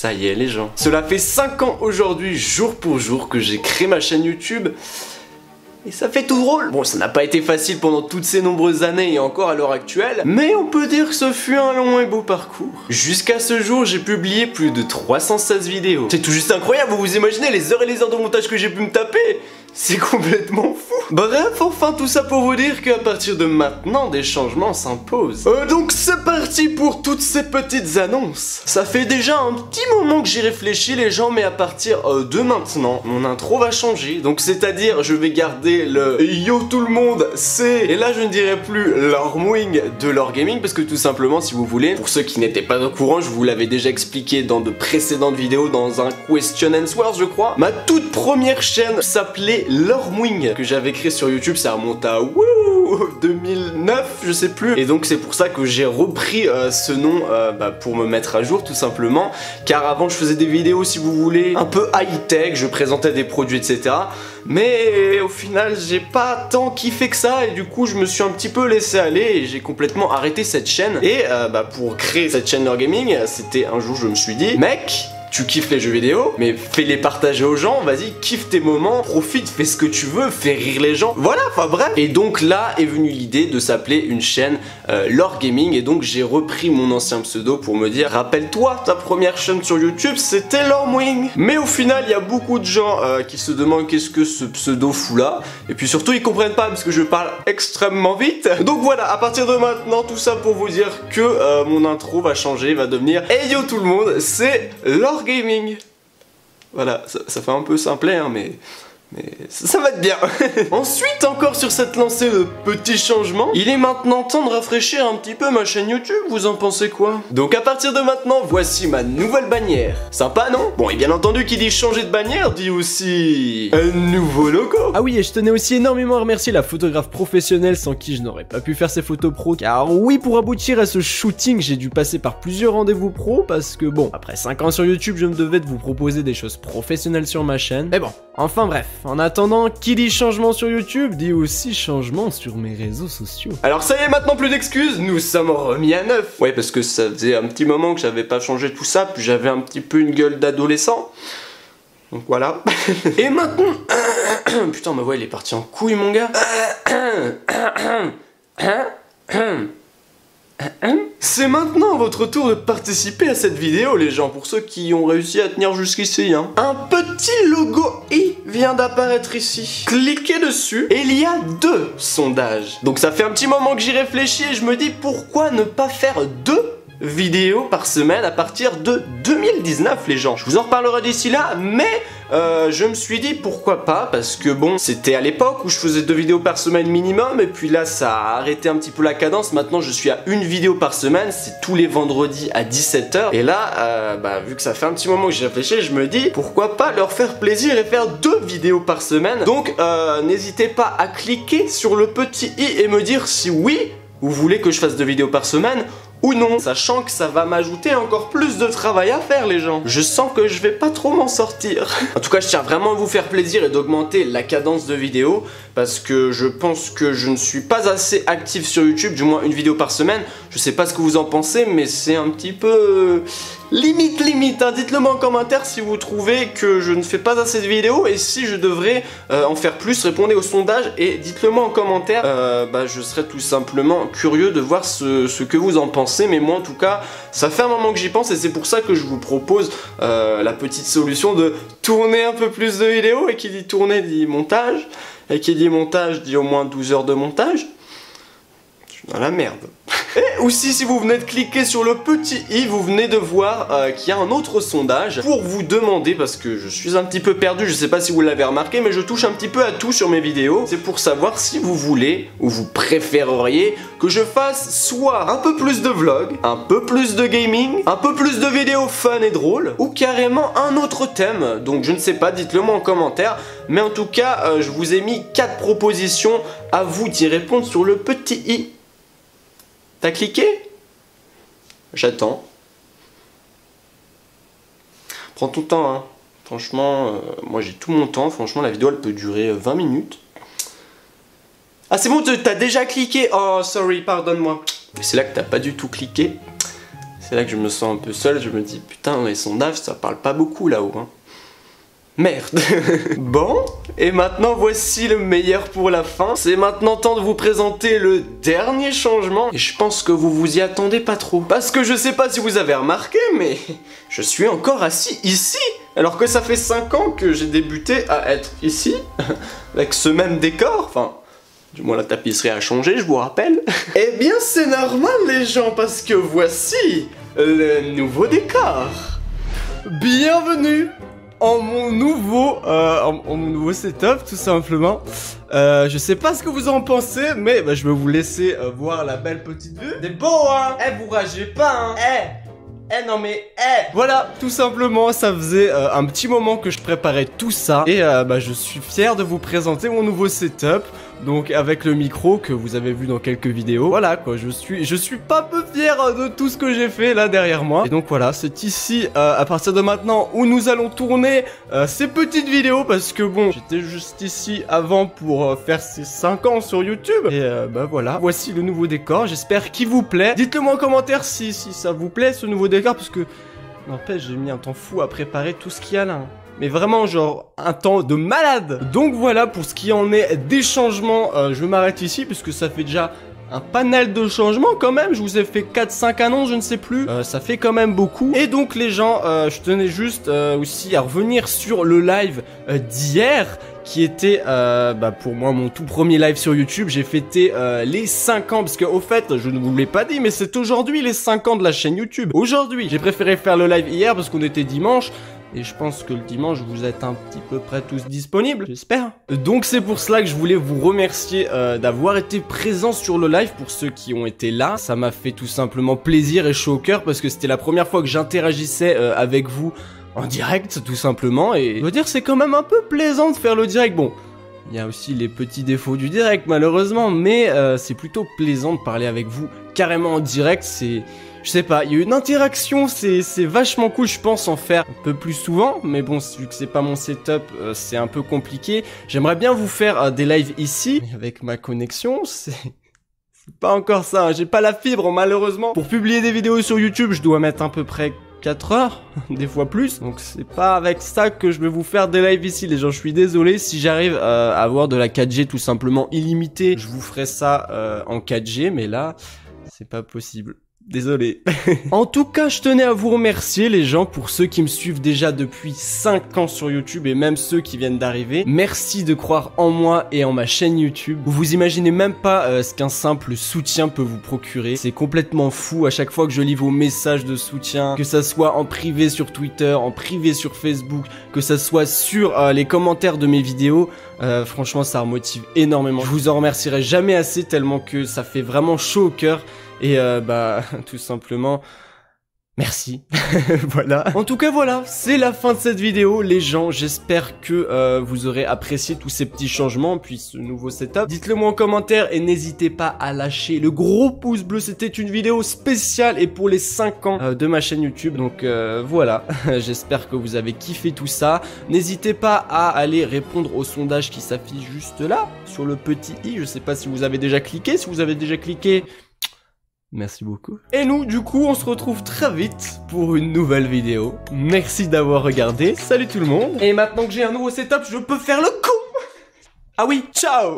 Ça y est les gens. Cela fait 5 ans aujourd'hui, jour pour jour, que j'ai créé ma chaîne YouTube. Et ça fait tout drôle. Bon, ça n'a pas été facile pendant toutes ces nombreuses années et encore à l'heure actuelle, mais on peut dire que ce fut un long et beau parcours. Jusqu'à ce jour, j'ai publié plus de 316 vidéos. C'est tout juste incroyable, vous imaginez les heures et les heures de montage que j'ai pu me taper? C'est complètement fou. Bref, enfin tout ça pour vous dire qu'à partir de maintenant, des changements s'imposent. Donc c'est parti pour toutes ces petites annonces. Ça fait déjà un petit moment que j'y réfléchis les gens, mais à partir de maintenant, mon intro va changer. Donc c'est-à-dire, je vais garder le yo tout le monde, c'est... Et là je ne dirai plus l'Ormwing de l'Orgaming, parce que tout simplement, si vous voulez, pour ceux qui n'étaient pas au courant, je vous l'avais déjà expliqué dans de précédentes vidéos, dans un Question Answers je crois, ma toute première chaîne s'appelait l'Ormwing, que j'avais créé sur YouTube, ça remonte à 2009, je sais plus. Et donc c'est pour ça que j'ai repris ce nom pour me mettre à jour tout simplement. Car avant je faisais des vidéos, si vous voulez, un peu high-tech, je présentais des produits etc. Mais au final j'ai pas tant kiffé que ça et du coup je me suis un petit peu laissé aller et j'ai complètement arrêté cette chaîne. Et pour créer cette chaîne l'Orgaming, c'était un jour je me suis dit, mec, tu kiffes les jeux vidéo, mais fais-les partager aux gens, vas-y, kiffe tes moments, profite, fais ce que tu veux, fais rire les gens, voilà, enfin bref. Et donc là est venue l'idée de s'appeler une chaîne l'Orgaming, et donc j'ai repris mon ancien pseudo pour me dire, rappelle-toi, ta première chaîne sur YouTube, c'était l'Ormwing. Mais au final, il y a beaucoup de gens qui se demandent qu'est-ce que ce pseudo fout là, et puis surtout, ils comprennent pas parce que je parle extrêmement vite. Donc voilà, à partir de maintenant, tout ça pour vous dire que mon intro va changer, va devenir hey yo tout le monde, c'est l'Orgaming. Voilà, ça fait un peu simplet, hein, mais ça va être bien. Ensuite, encore sur cette lancée de petits changements, il est maintenant temps de rafraîchir un petit peu ma chaîne YouTube, vous en pensez quoi? Donc à partir de maintenant, voici ma nouvelle bannière. Sympa, non? Bon, et bien entendu, qui dit changer de bannière, dit aussi un nouveau logo. Ah oui, et je tenais aussi énormément à remercier la photographe professionnelle sans qui je n'aurais pas pu faire ces photos pro. Car oui, pour aboutir à ce shooting, j'ai dû passer par plusieurs rendez-vous pro parce que bon, après 5 ans sur YouTube, je me devais de vous proposer des choses professionnelles sur ma chaîne. Mais bon, enfin bref. En attendant, qui dit changement sur YouTube dit aussi changement sur mes réseaux sociaux. Alors ça y est, maintenant plus d'excuses, nous sommes remis à neuf. Ouais, parce que ça faisait un petit moment que j'avais pas changé tout ça, puis j'avais un petit peu une gueule d'adolescent. Donc voilà. Et maintenant... Putain, ma voix elle est partie en couille mon gars. C'est maintenant votre tour de participer à cette vidéo les gens, pour ceux qui ont réussi à tenir jusqu'ici hein. Un petit logo i vient d'apparaître ici. Cliquez dessus et il y a 2 sondages. Donc ça fait un petit moment que j'y réfléchis et je me dis pourquoi ne pas faire 2 vidéos par semaine à partir de 2019 les gens. Je vous en reparlerai d'ici là, mais je me suis dit pourquoi pas, parce que bon, c'était à l'époque où je faisais 2 vidéos par semaine minimum, et puis là ça a arrêté un petit peu la cadence. Maintenant je suis à 1 vidéo par semaine, c'est tous les vendredis à 17 h. Et là, vu que ça fait un petit moment que j'ai réfléchi, je me dis pourquoi pas leur faire plaisir et faire 2 vidéos par semaine. Donc n'hésitez pas à cliquer sur le petit i et me dire si oui, vous voulez que je fasse 2 vidéos par semaine ou non, sachant que ça va m'ajouter encore plus de travail à faire les gens. Je sens que je vais pas trop m'en sortir. En tout cas, je tiens vraiment à vous faire plaisir et d'augmenter la cadence de vidéos, parce que je pense que je ne suis pas assez actif sur YouTube, du moins 1 vidéo par semaine. Je sais pas ce que vous en pensez, mais c'est un petit peu... limite, hein. Dites-le moi en commentaire si vous trouvez que je ne fais pas assez de vidéos et si je devrais en faire plus. Répondez au sondage et dites-le moi en commentaire. Je serais tout simplement curieux de voir ce que vous en pensez. Mais moi en tout cas, ça fait un moment que j'y pense et c'est pour ça que je vous propose la petite solution de tourner un peu plus de vidéos. Et qui dit tourner dit montage. Et qui dit montage dit au moins 12 heures de montage. Je suis dans la merde. Et aussi, si vous venez de cliquer sur le petit i, vous venez de voir qu'il y a un autre sondage pour vous demander, parce que je suis un petit peu perdu, je sais pas si vous l'avez remarqué, mais je touche un petit peu à tout sur mes vidéos. C'est pour savoir si vous voulez, ou vous préféreriez, que je fasse soit un peu plus de vlogs, un peu plus de gaming, un peu plus de vidéos fun et drôles, ou carrément un autre thème. Donc je ne sais pas, dites-le moi en commentaire. Mais en tout cas, je vous ai mis 4 propositions, à vous d'y répondre sur le petit i. T'as cliqué? J'attends. Prends ton temps, hein. Franchement, moi j'ai tout mon temps. Franchement, la vidéo elle peut durer 20 minutes. Ah, c'est bon, t'as déjà cliqué. Oh, sorry, pardonne-moi. C'est là que t'as pas du tout cliqué. C'est là que je me sens un peu seul, je me dis putain les sondages ça parle pas beaucoup là-haut hein. Merde. Bon, et maintenant voici le meilleur pour la fin. C'est maintenant temps de vous présenter le dernier changement. Et je pense que vous vous y attendez pas trop. Parce que je sais pas si vous avez remarqué, mais je suis encore assis ici. Alors que ça fait 5 ans que j'ai débuté à être ici, avec ce même décor. Enfin, du moins la tapisserie a changé, je vous rappelle. Eh bien c'est normal les gens, parce que voici le nouveau décor. Bienvenue en mon nouveau setup, tout simplement. Je sais pas ce que vous en pensez, mais bah, je vais vous laisser voir la belle petite vue. C'est beau, hein. Eh, vous ragez pas, hein. Non mais, Voilà, tout simplement, ça faisait un petit moment que je préparais tout ça. Et bah, je suis fier de vous présenter mon nouveau setup. Donc avec le micro que vous avez vu dans quelques vidéos. Voilà quoi, je suis pas peu fier de tout ce que j'ai fait là derrière moi. Et donc voilà, c'est ici à partir de maintenant où nous allons tourner ces petites vidéos. Parce que bon, j'étais juste ici avant pour faire ces 5 ans sur YouTube. Et bah voilà, voici le nouveau décor, j'espère qu'il vous plaît. Dites-le moi en commentaire si ça vous plaît ce nouveau décor. Parce que, n'empêche, j'ai mis un temps fou à préparer tout ce qu'il y a là. Mais vraiment genre un temps de malade. Donc voilà pour ce qui en est des changements, je m'arrête ici puisque ça fait déjà un panel de changements quand même. Je vous ai fait 4-5 annonces, je ne sais plus, ça fait quand même beaucoup. Et donc les gens, je tenais juste aussi à revenir sur le live d'hier qui était bah, pour moi mon tout premier live sur YouTube. J'ai fêté les 5 ans parce que au fait je ne vous l'ai pas dit mais c'est aujourd'hui les 5 ans de la chaîne YouTube. Aujourd'hui j'ai préféré faire le live hier parce qu'on était dimanche. Et je pense que le dimanche, vous êtes un petit peu près tous disponibles, j'espère. Donc c'est pour cela que je voulais vous remercier d'avoir été présents sur le live pour ceux qui ont été là. Ça m'a fait tout simplement plaisir et chaud au cœur parce que c'était la première fois que j'interagissais avec vous en direct, tout simplement. Et je dois dire, c'est quand même un peu plaisant de faire le direct. Bon, il y a aussi les petits défauts du direct, malheureusement, mais c'est plutôt plaisant de parler avec vous carrément en direct. C'est... Je sais pas, il y a une interaction, c'est vachement cool, je pense en faire un peu plus souvent, mais bon, vu que c'est pas mon setup, c'est un peu compliqué. J'aimerais bien vous faire des lives ici, mais avec ma connexion, c'est pas encore ça, hein. J'ai pas la fibre malheureusement. Pour publier des vidéos sur YouTube, je dois mettre à peu près 4 heures, des fois plus, donc c'est pas avec ça que je vais vous faire des lives ici les gens, je suis désolé. Si j'arrive à avoir de la 4G tout simplement illimitée, je vous ferai ça en 4G, mais là, c'est pas possible. Désolé. En tout cas, je tenais à vous remercier les gens pour ceux qui me suivent déjà depuis 5 ans sur YouTube et même ceux qui viennent d'arriver. Merci de croire en moi et en ma chaîne YouTube. Vous imaginez même pas ce qu'un simple soutien peut vous procurer. C'est complètement fou à chaque fois que je lis vos messages de soutien, que ça soit en privé sur Twitter, en privé sur Facebook, que ça soit sur les commentaires de mes vidéos. Franchement, ça remotive énormément. Je vous en remercierai jamais assez tellement que ça fait vraiment chaud au cœur. Et bah, tout simplement, merci. Voilà. En tout cas, voilà, c'est la fin de cette vidéo, les gens. J'espère que vous aurez apprécié tous ces petits changements, puis ce nouveau setup. Dites-le moi en commentaire et n'hésitez pas à lâcher le gros pouce bleu. C'était une vidéo spéciale et pour les 5 ans de ma chaîne YouTube. Donc voilà, j'espère que vous avez kiffé tout ça. N'hésitez pas à aller répondre au sondage qui s'affiche juste là, sur le petit i. Je sais pas si vous avez déjà cliqué. Si vous avez déjà cliqué... merci beaucoup. Et nous, du coup, on se retrouve très vite pour une nouvelle vidéo. Merci d'avoir regardé. Salut tout le monde. Et maintenant que j'ai un nouveau setup, je peux faire le con. Ah oui, ciao.